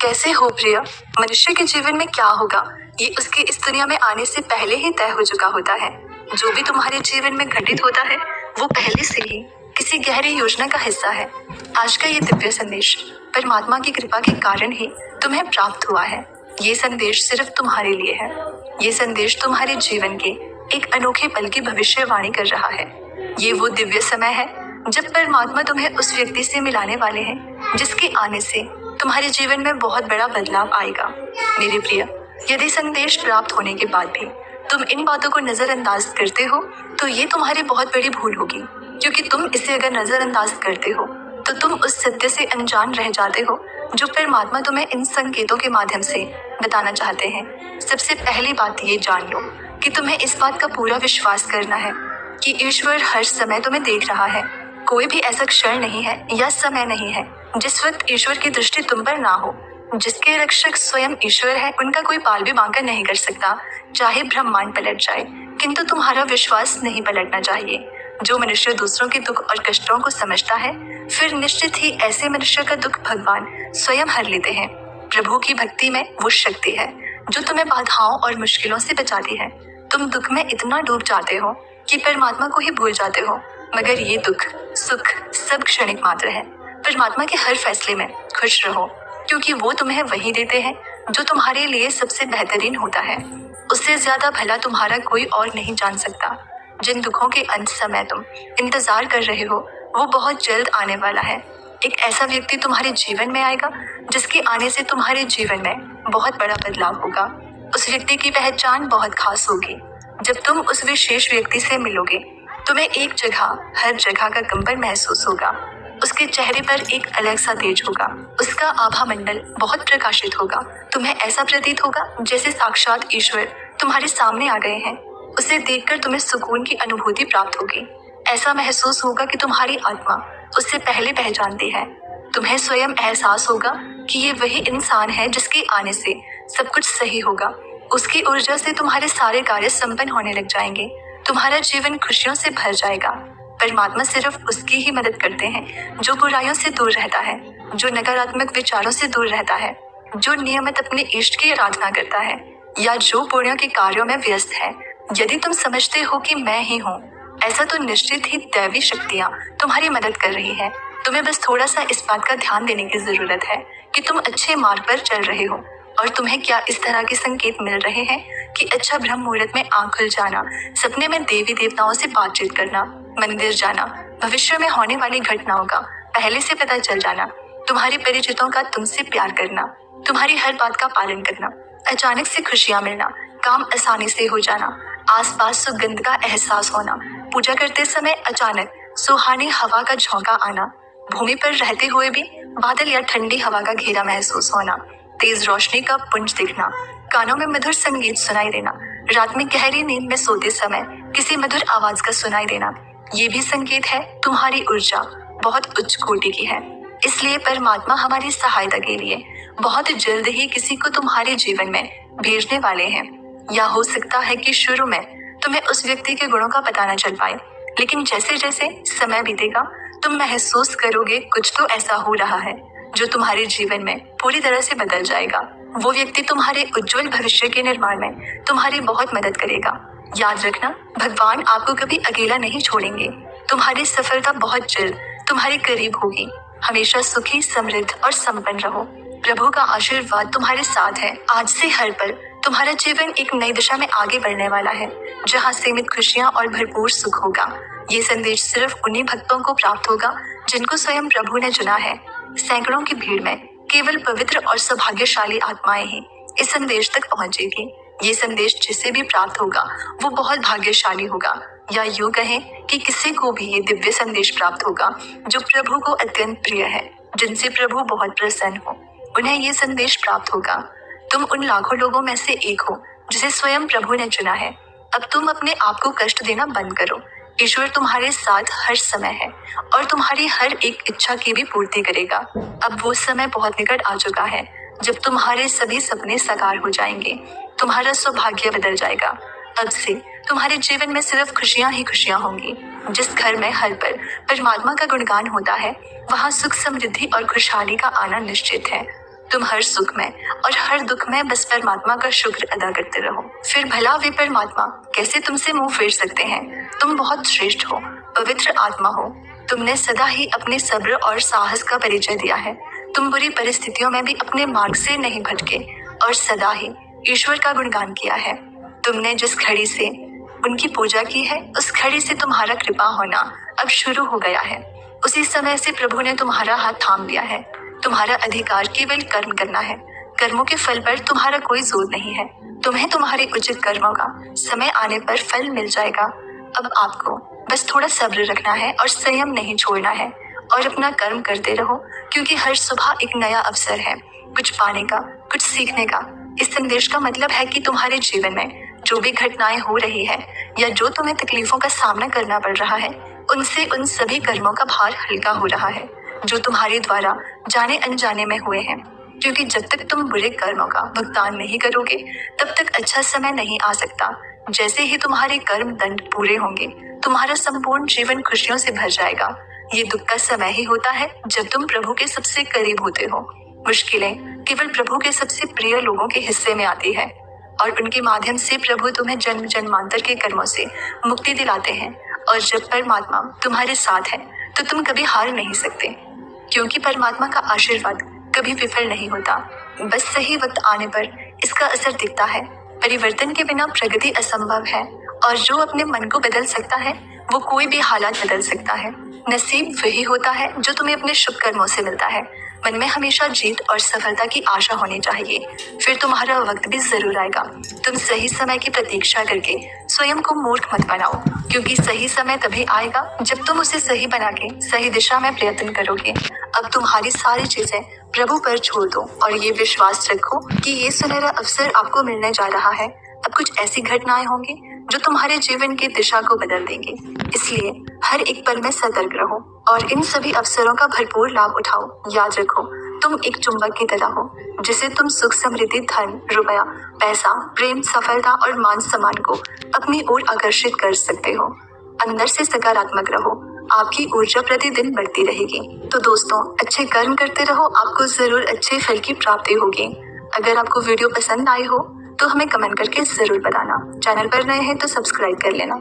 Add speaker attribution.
Speaker 1: कैसे हो प्रिय? मनुष्य के जीवन में क्या होगा ये उसके इस दुनिया में आने से पहले ही तय हो चुका होता है। जो भी तुम्हारे जीवन में घटित होता है वो पहले से ही किसी गहरी योजना का हिस्सा है। आज का ये दिव्य संदेश परमात्मा की कृपा के कारण ही तुम्हें प्राप्त हुआ है। ये संदेश सिर्फ तुम्हारे लिए है। ये संदेश तुम्हारे जीवन के एक अनोखे पल की भविष्यवाणी कर रहा है। ये वो दिव्य समय है जब परमात्मा तुम्हें उस व्यक्ति से मिलाने वाले हैं जिसके आने से तुम्हारे जीवन में बहुत बड़ा बदलाव आएगा। मेरे प्रिय, यदि संदेश प्राप्त होने के बाद भी तुम इन बातों को नजरअंदाज करते हो तो ये तुम्हारी बहुत बड़ी भूल होगी, क्योंकि तुम इसे अगर नजरअंदाज करते हो तो तुम उस सत्य से अनजान रह जाते हो जो परमात्मा तुम्हें इन संकेतों के माध्यम से बताना चाहते हैं। सबसे पहली बात ये जान लो कि तुम्हें इस बात का पूरा विश्वास करना है कि ईश्वर हर समय तुम्हें देख रहा है। कोई भी ऐसा क्षण नहीं है या समय नहीं है जिस वक्त ईश्वर की दृष्टि तुम पर ना हो। जिसके रक्षक स्वयं ईश्वर है उनका कोई बाल भी बांका नहीं कर सकता, चाहे ब्रह्मांड पलट जाए, किंतु तुम्हारा विश्वास नहीं पलटना चाहिए। जो मनुष्य दूसरों के दुख और कष्टों को समझता है फिर निश्चित ही ऐसे मनुष्य का दुख भगवान स्वयं हर लेते हैं। प्रभु की भक्ति में वो शक्ति है जो तुम्हें बाधाओं और मुश्किलों से बचाती है। तुम दुख में इतना डूब जाते हो कि परमात्मा को ही भूल जाते हो, मगर ये दुख सुख सब क्षणिक मात्र है। परमात्मा के हर फैसले में खुश रहो, क्योंकि वो तुम्हें वही देते हैं जो तुम्हारे लिए सबसे बेहतरीन होता है। उससे ज्यादा भला तुम्हारा कोई और नहीं जान सकता। जिन दुखों के अंत समय तुम इंतजार कर रहे हो वो बहुत जल्द आने वाला है। एक ऐसा व्यक्ति तुम्हारे जीवन में आएगा जिसके आने से तुम्हारे जीवन में बहुत बड़ा बदलाव होगा। उस व्यक्ति की पहचान बहुत खास होगी। जब तुम उस विशेष व्यक्ति से मिलोगे तुम्हें एक जगह हर जगह का कंपन महसूस होगा। उसके चेहरे पर एक अलग सा तेज होगा। उसका आभा मंडल बहुत प्रकाशित होगा। तुम्हें ऐसा प्रतीत होगा जैसे साक्षात ईश्वर तुम्हारे सामने आ गए हैं। उसे देखकर तुम्हें सुकून की अनुभूति प्राप्त होगी। ऐसा महसूस होगा कि तुम्हारी आत्मा उससे पहले पहचानती है। तुम्हें स्वयं एहसास होगा कि ये वही इंसान है जिसके आने से सब कुछ सही होगा। उसकी ऊर्जा से तुम्हारे सारे कार्य संपन्न होने लग जाएंगे। तुम्हारा जीवन खुशियों से भर जाएगा। परमात्मा सिर्फ उसकी ही मदद करते हैं जो बुराइयों से दूर रहता है, जो नकारात्मक विचारों से दूर रहता है, जो नियमित अपने इष्ट की आराधना करता है, या जो पुण्यों के कार्यों में व्यस्त है। यदि तुम समझते हो कि मैं ही हूँ, ऐसा तो निश्चित ही दैवी शक्तियाँ तुम्हारी मदद कर रही है। तुम्हें बस थोड़ा सा इस बात का ध्यान देने की जरूरत है कि तुम अच्छे मार्ग पर चल रहे हो और तुम्हें क्या इस तरह के संकेत मिल रहे हैं कि अच्छा ब्रह्म मुहूर्त में आंख खुल जाना, सपने में देवी देवताओं से बातचीत करना, मंदिर जाना, भविष्य में होने वाली घटनाओं का पहले से पता चल जाना, तुम्हारे परिचितों का तुमसे प्यार करना, तुम्हारी हर बात का पालन करना, अचानक से खुशियां मिलना, काम आसानी से हो जाना, आसपास सुगंध का एहसास होना, पूजा करते समय अचानक सुहानी हवा का झोंका आना, भूमि पर रहते हुए भी बादल या ठंडी हवा का घेरा महसूस होना, तेज रोशनी का पुंज दिखना, कानों में मधुर संगीत सुनाई देना, रात में गहरी नींद में सोते समय किसी मधुर आवाज का सुनाई देना, ये भी संकेत है तुम्हारी ऊर्जा बहुत उच्च कोटि की है। इसलिए परमात्मा हमारी सहायता के लिए बहुत जल्द ही किसी को तुम्हारे जीवन में भेजने वाले हैं। या हो सकता है कि शुरू में तुम्हें उस व्यक्ति के गुणों का पता न चल पाए, लेकिन जैसे जैसे समय बीतेगा तुम महसूस करोगे कुछ तो ऐसा हो रहा है जो तुम्हारे जीवन में पूरी तरह से बदल जाएगा। वो व्यक्ति तुम्हारे उज्जवल भविष्य के निर्माण में तुम्हारी बहुत मदद करेगा। याद रखना, भगवान आपको कभी अकेला नहीं छोड़ेंगे। तुम्हारी सफलता बहुत जल्द तुम्हारे करीब होगी। हमेशा सुखी, समृद्ध और संपन्न रहो। प्रभु का आशीर्वाद तुम्हारे साथ है। आज से हर पल तुम्हारा जीवन एक नई दिशा में आगे बढ़ने वाला है, जहाँ सीमित खुशियाँ और भरपूर सुख होगा। ये संदेश सिर्फ उन्हीं भक्तों को प्राप्त होगा जिनको स्वयं प्रभु ने चुना है। सैकड़ों की भीड़ में केवल पवित्र और सौभाग्यशाली आत्माएं ही इस संदेश तक पहुंचेगी। ये संदेश जिसे भी प्राप्त होगा वो बहुत भाग्यशाली होगा, या यूं कहें कि किसी को भी ये दिव्य संदेश प्राप्त होगा जो प्रभु को अत्यंत प्रिय है, जिनसे प्रभु बहुत प्रसन्न हो, उन्हें ये संदेश प्राप्त होगा। तुम उन लाखों लोगों में से एक हो जिसे स्वयं प्रभु ने चुना है। अब तुम अपने आप को कष्ट देना बंद करो। ईश्वर तुम्हारे साथ हर समय है और तुम्हारी हर एक इच्छा की भी पूर्ति करेगा। अब वो समय बहुत निकट आ चुका है जब तुम्हारे सभी सपने साकार हो जाएंगे। तुम्हारा सौभाग्य बदल जाएगा। अब से तुम्हारे जीवन में सिर्फ खुशियां ही खुशियां होंगी। जिस घर में हर पल परमात्मा का गुणगान होता है वहाँ सुख, समृद्धि और खुशहाली का आना निश्चित है। तुम हर सुख में और हर दुख में बस परमात्मा का शुक्र अदा करते रहो। फिर भला वे परमात्मा कैसे तुमसे मुंह फेर सकते हैं? तुम बहुत श्रेष्ठ हो, पवित्र आत्मा हो। तुमने सदा ही अपने सब्र और साहस का परिचय दिया है। तुम बुरी परिस्थितियों में भी अपने मार्ग से नहीं भटके और सदा ही ईश्वर का गुणगान किया है। तुमने जिस घड़ी से उनकी पूजा की है, उस घड़ी से तुम्हारा कृपा होना अब शुरू हो गया है। उसी समय से प्रभु ने तुम्हारा हाथ थाम लिया है। तुम्हारा अधिकार केवल कर्म करना है। कर्मों के फल पर तुम्हारा कोई जोर नहीं है। तुम्हें तुम्हारे उचित कर्मों का समय आने पर फल मिल जाएगा। अब आपको बस थोड़ा सब्र रखना है और संयम नहीं छोड़ना है और अपना कर्म करते रहो, क्योंकि हर सुबह एक नया अवसर है कुछ पाने का, कुछ सीखने का। इस संदेश का मतलब है कि तुम्हारे जीवन में जो भी घटनाएं हो रही है या जो तुम्हें तकलीफों का सामना करना पड़ रहा है, उनसे उन सभी कर्मों का भार हल्का हो रहा है जो तुम्हारे द्वारा जाने अनजाने में हुए हैं। क्योंकि जब तक तुम बुरे कर्मों का भुगतान नहीं करोगे, तब तक अच्छा समय नहीं आ सकता। जैसे ही तुम्हारे कर्म दंड पूरे होंगे, तुम्हारा संपूर्ण जीवन खुशियों से भर जाएगा। ये दुख का समय ही होता है जब तुम प्रभु के सबसे करीब होते हो। मुश्किलें केवल प्रभु के सबसे प्रिय लोगों के हिस्से में आती है और उनके माध्यम से प्रभु तुम्हें जन्म जन्मांतर के कर्मों से मुक्ति दिलाते हैं। और जब परमात्मा तुम्हारे साथ है तो तुम कभी हार नहीं सकते, क्योंकि परमात्मा का आशीर्वाद कभी विफल नहीं होता। बस सही वक्त आने पर इसका असर दिखता है। परिवर्तन के बिना प्रगति असंभव है और जो अपने मन को बदल सकता है वो कोई भी हालात बदल सकता है। नसीब वही होता है जो तुम्हें अपने शुभ कर्मों से मिलता है। मन में हमेशा जीत और सफलता की आशा होनी चाहिए, फिर तुम्हारा वक्त भी जरूर आएगा। तुम सही समय की प्रतीक्षा करके स्वयं को मूर्ख मत बनाओ, क्योंकि सही समय तभी आएगा जब तुम उसे सही बना के सही दिशा में प्रयत्न करोगे। अब तुम्हारी सारी चीजें प्रभु पर छोड़ दो और ये विश्वास रखो कि ये सुनहरा अवसर आपको मिलने जा रहा है। अब कुछ ऐसी घटनाएं होंगी जो तुम्हारे जीवन की दिशा को बदल देंगे। इसलिए हर एक पल में सतर्क रहो और इन सभी अवसरों का भरपूर लाभ उठाओ। याद रखो, तुम एक चुंबक की तरह हो जिसे तुम सुख, समृद्धि, धन, रुपया, पैसा, प्रेम, सफलता और मान सम्मान को अपनी ओर आकर्षित कर सकते हो। अंदर से सकारात्मक रहो, आपकी ऊर्जा प्रतिदिन बढ़ती रहेगी। तो दोस्तों, अच्छे कर्म करते रहो, आपको जरूर अच्छे फल की प्राप्ति होगी। अगर आपको वीडियो पसंद आई हो तो हमें कमेंट करके जरूर बताना। चैनल पर नए हैं तो सब्सक्राइब कर लेना।